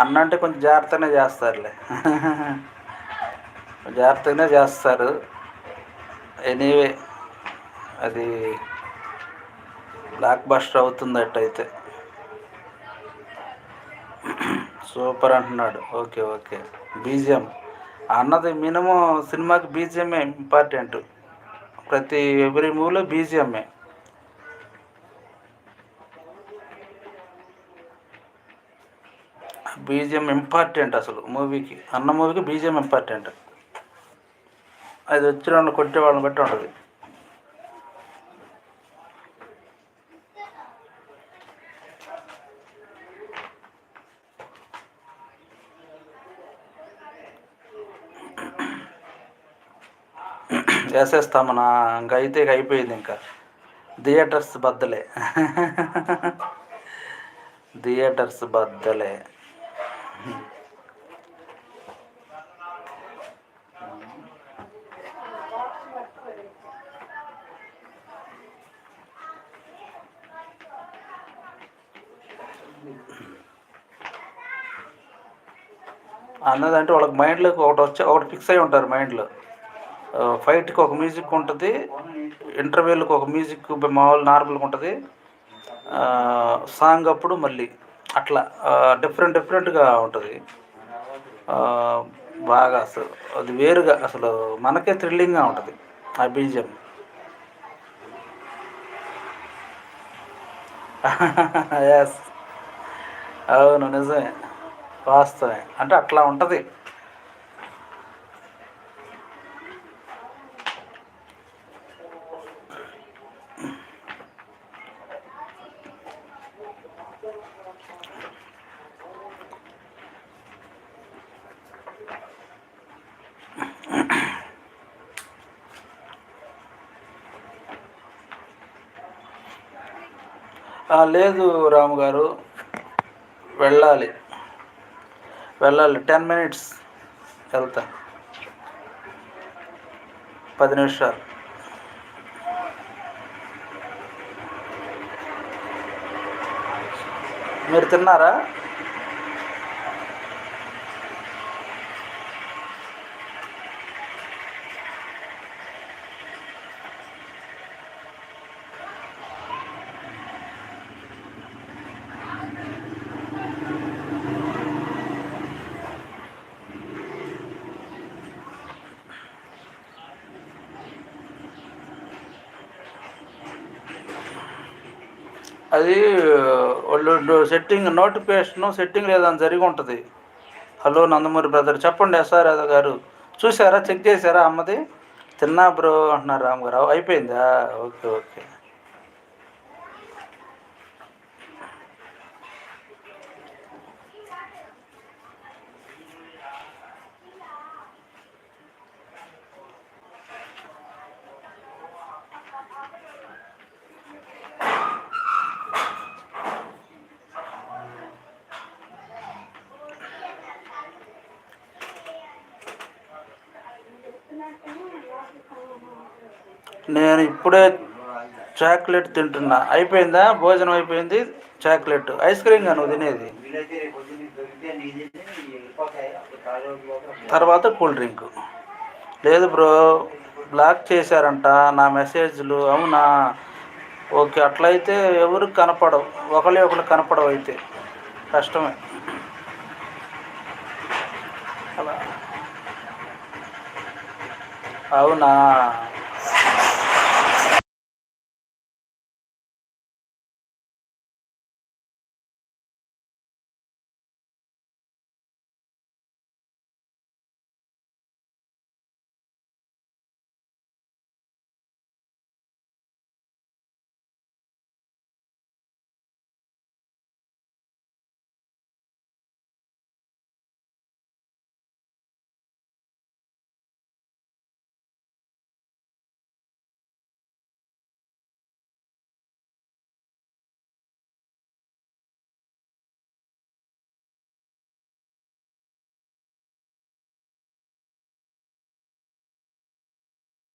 అన్న అంటే కొంచెం జాగ్రత్తగానే చేస్తారులే. జాగ్రత్తగానే చేస్తారు. ఎనీవే అది బ్లాక్ బస్టర్ అవుతుంది అట్టయితే. సూపర్ అంటున్నాడు. Okay okay. బీజిఎం అన్నది మినిమం సినిమాకి బీజిఎంఏ ఇంపార్టెంట్. ప్రతి ఎవ్రీ మూవీలో బీజిఎంఏ. బీజిఎం ఇంపార్టెంట్ అసలు మూవీకి. అన్న మూవీకి బీజిఎం ఇంపార్టెంట్. అది వచ్చిన వాళ్ళు కొట్టే వాళ్ళని బట్టి ఉంటుంది. వేసేస్తామన్నా. ఇంకా అయితే ఇక అయిపోయింది. ఇంకా థియేటర్స్ బద్దలే. థియేటర్స్ బద్దలే. అన్నదంటే వాళ్ళకి మైండ్లోకి ఒకటి ఫిక్స్ అయి ఉంటారు మైండ్లో. ఫైట్కి ఒక మ్యూజిక్ ఉంటుంది, ఇంటర్వ్యూలకు ఒక మ్యూజిక్ మామూలు నార్మల్గా ఉంటుంది, సాంగ్ అప్పుడు మళ్ళీ అట్లా డిఫరెంట్గా ఉంటుంది. బాగా అసలు అది వేరుగా అసలు మనకే థ్రిల్లింగ్గా ఉంటుంది ఆ బీజిఎం. ఎస్, అవును, నిజమే, వాస్తవమే. అంటే అట్లా ఉంటుంది. లేదు రాము గారు, వెళ్ళాలి 10 మినిట్స్ వెళ్తా. 10 నిమిషాలు. మీరు తిన్నారా? అది వాళ్ళు నోటిఫికేషన్ సెట్టింగ్ లేదని జరిగి ఉంటుంది. హలో నందమూరి బ్రదర్, చెప్పండి. ఎస్ఆర్ యాదవ్ గారు చూసారా? చెక్ చేశారా? అమ్మది తిన్నా బ్రో అంటున్నారు రామ్ గారు. అయిపోయిందా? Okay okay. నేను ఇప్పుడే చాక్లెట్ తింటున్నా. అయిపోయిందా? భోజనం అయిపోయింది. చాక్లెట్, ఐస్ క్రీమ్ నువ్వు తినేది, తర్వాత కూల్ డ్రింక్. లేదు బ్రో, బ్లాక్ చేశారంట నా మెసేజ్లు. అవునా? ఓకే, అట్లయితే ఎవరికి కనపడవు, ఒకళ్ళు కనపడవు, అయితే కష్టమే. అలా అవునా?